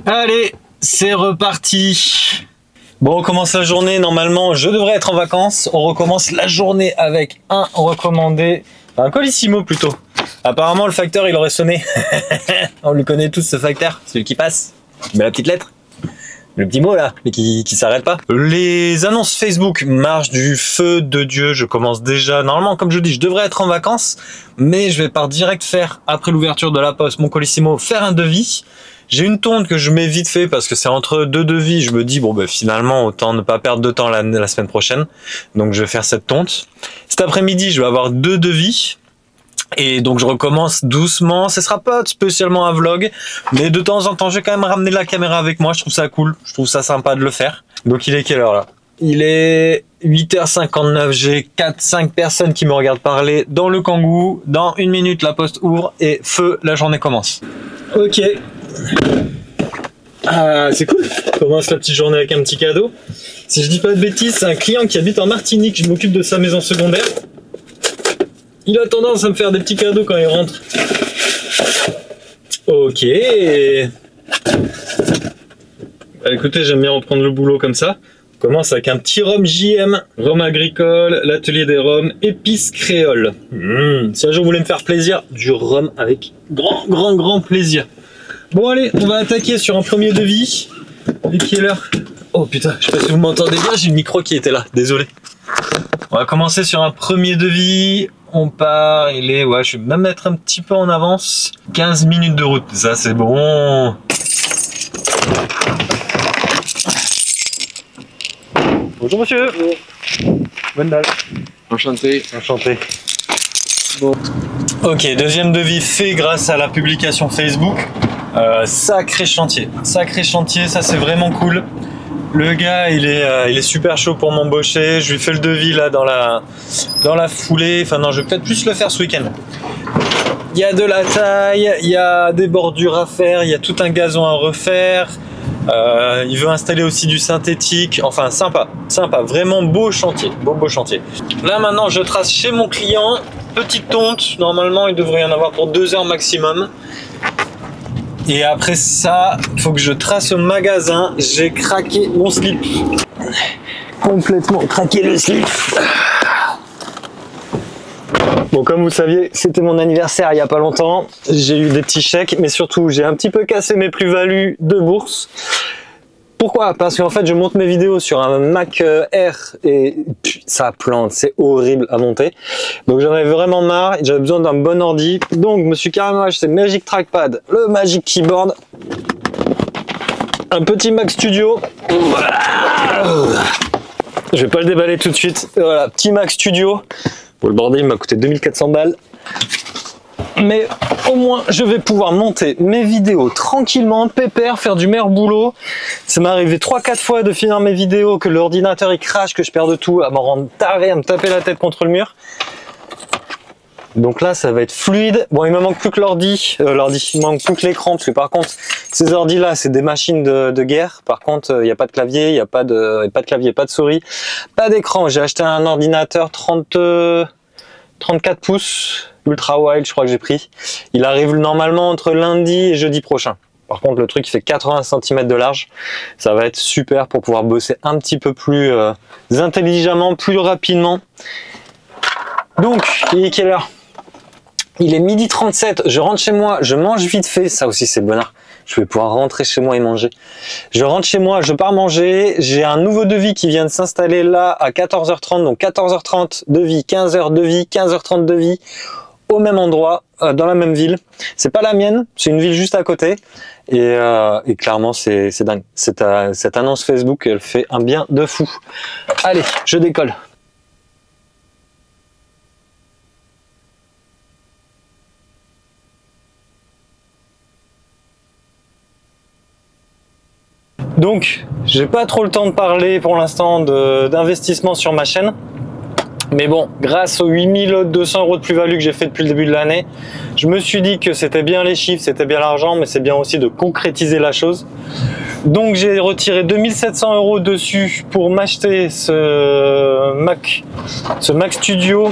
Allez, c'est reparti. Bon, on commence la journée. Normalement, je devrais être en vacances. On recommence la journée avec un recommandé, un Colissimo plutôt. Apparemment, le facteur, il aurait sonné. On le connaît tous, ce facteur. Celui qui passe. Il met la petite lettre. Le petit mot là, mais qui s'arrête pas. Les annonces Facebook marchent du feu de Dieu. Je commence déjà. Normalement, comme je dis, je devrais être en vacances, mais je vais par direct faire, après l'ouverture de la poste, mon Colissimo, faire un devis. J'ai une tonte que je mets vite fait parce que c'est entre deux devis. Je me dis, bon, ben, finalement, autant ne pas perdre de temps la semaine prochaine. Donc, je vais faire cette tonte. Cet après-midi, je vais avoir deux devis. Et donc, je recommence doucement. Ce sera pas spécialement un vlog, mais de temps en temps, je vais quand même ramener la caméra avec moi. Je trouve ça cool. Je trouve ça sympa de le faire. Donc, il est quelle heure là? Il est 8h59. J'ai 4-5 personnes qui me regardent parler dans le Kangoo. Dans 1 minute, la poste ouvre et feu, la journée commence. Ok. Ah, c'est cool. On commence la petite journée avec un petit cadeau. Si je dis pas de bêtises, c'est un client qui habite en Martinique. Je m'occupe de sa maison secondaire. Il a tendance à me faire des petits cadeaux quand il rentre. Ok. Bah, écoutez, j'aime bien reprendre le boulot comme ça. On commence avec un petit rhum JM, rhum agricole, l'atelier des rhums, épices créoles. Si un jour vous voulez me faire plaisir, du rhum avec grand plaisir. Bon allez, on va attaquer sur un premier devis. Et qui est l'heure? Oh putain, je sais pas si vous m'entendez bien, j'ai le micro qui était là, désolé. On va commencer sur un premier devis. On part, il est, ouais, je vais même mettre un petit peu en avance. 15 minutes de route, ça c'est bon. Bonjour monsieur. Bonjour. Bonne dalle. Enchanté. Enchanté. Bon. Ok, deuxième devis fait grâce à la publication Facebook. Sacré chantier, ça c'est vraiment cool. Le gars il est super chaud pour m'embaucher. Je lui fais le devis là dans la foulée. Enfin non, je vais peut-être plus le faire ce week-end. Il y a de la taille, il y a des bordures à faire, il y a tout un gazon à refaire. Il veut installer aussi du synthétique. Enfin sympa, vraiment beau chantier, beau chantier. Là maintenant je trace chez mon client. Petite tonte, normalement il devrait y en avoir pour 2 heures maximum. Et après ça, il faut que je trace au magasin. J'ai craqué mon slip. Complètement craqué le slip. Bon, comme vous le saviez, c'était mon anniversaire il n'y a pas longtemps. J'ai eu des petits chèques, mais surtout j'ai un petit peu cassé mes plus-values de bourse. Pourquoi? Parce qu'en fait je monte mes vidéos sur un Mac Air et ça plante, c'est horrible à monter. Donc j'en avais vraiment marre, j'avais besoin d'un bon ordi. Donc je me suis carrément acheté Magic Trackpad, le Magic Keyboard, un petit Mac Studio. Je vais pas le déballer tout de suite. Voilà, petit Mac Studio. Bon, le bordel il m'a coûté 2400 balles. Mais au moins je vais pouvoir monter mes vidéos tranquillement, pépère, faire du meilleur boulot. Ça m'est arrivé 3-4 fois de finir mes vidéos, que l'ordinateur il crache, que je perde tout, à m'en rendre taré, à me taper la tête contre le mur. Donc là ça va être fluide. Bon, il me manque plus que l'ordi, il me manque plus que l'écran, parce que par contre ces ordis là c'est des machines de guerre. Par contre il n'y a pas de clavier, il n'y a pas de clavier, pas de souris, pas d'écran. J'ai acheté un ordinateur 34 pouces ultra wide, je crois que j'ai pris. Il arrive normalement entre lundi et jeudi prochain. Par contre le truc il fait 80 cm de large. Ça va être super pour pouvoir bosser un petit peu plus intelligemment, plus rapidement. Donc il est quelle heure? Il est 12h37, je rentre chez moi, je mange vite fait, ça aussi c'est bonheur. Je vais pouvoir rentrer chez moi et manger. Je rentre chez moi, je pars manger. J'ai un nouveau devis qui vient de s'installer là à 14h30. Donc 14h30 devis, 15h devis, 15h30 devis au même endroit, dans la même ville. C'est pas la mienne, c'est une ville juste à côté. Et clairement c'est dingue. Cette annonce Facebook, elle fait un bien de fou. Allez, je décolle. Donc, j'ai pas trop le temps de parler pour l'instant d'investissement sur ma chaîne. Mais bon, grâce aux 8200 € de plus-value que j'ai fait depuis le début de l'année, je me suis dit que c'était bien les chiffres, c'était bien l'argent, mais c'est bien aussi de concrétiser la chose. Donc j'ai retiré 2700 € dessus pour m'acheter ce Mac Studio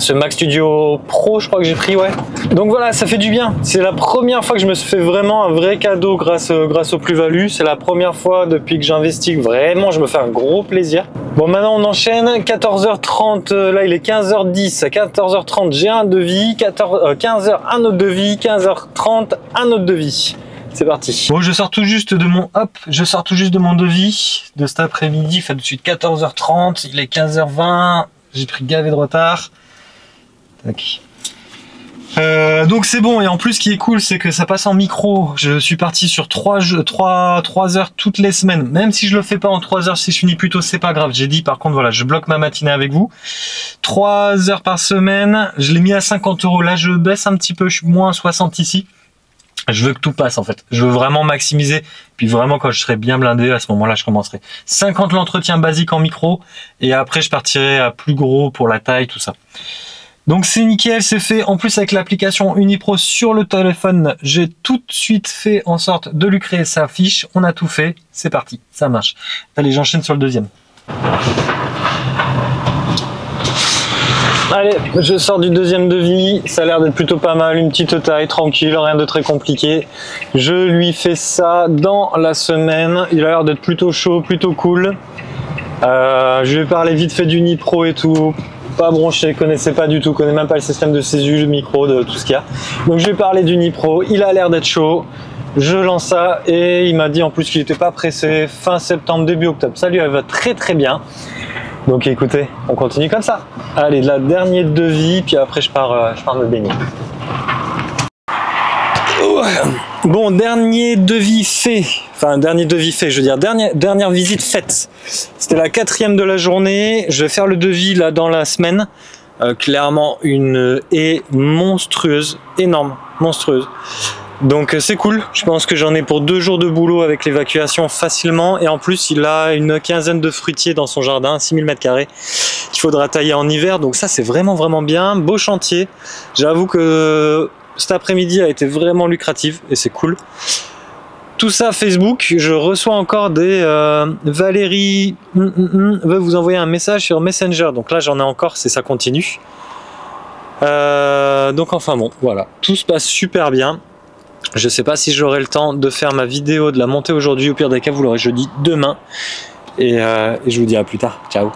Ce Mac Studio Pro, je crois que j'ai pris, ouais. Donc voilà, ça fait du bien. C'est la première fois que je me suis fait vraiment un vrai cadeau grâce aux plus-values. C'est la première fois depuis que j'investis que vraiment je me fais un gros plaisir. Bon, maintenant on enchaîne. 14h30, là il est 15h10. À 14h30, j'ai un devis. 15h, un autre devis. 15h30, un autre devis. C'est parti. Bon, je sors tout juste de mon devis de cet après-midi. Il fait tout de suite 14h30. Il est 15h20. J'ai pris gavé de retard. Tac. Donc c'est bon, et en plus ce qui est cool c'est que ça passe en micro. Je suis parti sur 3 heures toutes les semaines, même si je le fais pas en 3 heures, si je finis plus tôt c'est pas grave. J'ai dit par contre voilà, je bloque ma matinée avec vous, 3 heures par semaine. Je l'ai mis à 50 €. Là je baisse un petit peu, je suis moins à 60 ici. Je veux que tout passe en fait, je veux vraiment maximiser, puis vraiment quand je serai bien blindé, à ce moment-là je commencerai 50 l'entretien basique en micro, et après je partirai à plus gros pour la taille, tout ça. Donc c'est nickel, c'est fait. En plus avec l'application Unipro sur le téléphone, j'ai tout de suite fait en sorte de lui créer sa fiche. On a tout fait, c'est parti, ça marche. Allez, j'enchaîne sur le deuxième. Allez, je sors du deuxième devis. Ça a l'air d'être plutôt pas mal, une petite taille, tranquille, rien de très compliqué. Je lui fais ça dans la semaine. Il a l'air d'être plutôt chaud, plutôt cool. Je vais parler vite fait d'Unipro et tout. Pas branché, connaissais pas du tout, connais même pas le système de CESU, le micro, de tout ce qu'il y a. Donc je vais parler d'Unipro, il a l'air d'être chaud, je lance ça et il m'a dit en plus qu'il n'était pas pressé, fin septembre, début octobre, ça lui va très très bien. Donc écoutez, on continue comme ça. Allez, la dernière devis, puis après je pars me baigner. Bon, dernier devis fait, je veux dire, dernière visite faite. C'était la 4e de la journée, je vais faire le devis là dans la semaine. Clairement une haie monstrueuse, énorme, monstrueuse. Donc c'est cool, je pense que j'en ai pour 2 jours de boulot avec l'évacuation facilement. Et en plus il a une quinzaine de fruitiers dans son jardin, 6000 m² qu'il faudra tailler en hiver. Donc ça c'est vraiment bien, beau chantier. J'avoue que cet après-midi a été vraiment lucratif et c'est cool. Tout ça Facebook, je reçois encore des Valérie veut vous envoyer un message sur Messenger. Donc là j'en ai encore, c'est ça continue. Donc enfin bon, voilà, tout se passe super bien. Je sais pas si j'aurai le temps de faire ma vidéo, de la monter aujourd'hui. Au pire des cas, vous l'aurez jeudi demain. Et je vous dis à plus tard. Ciao.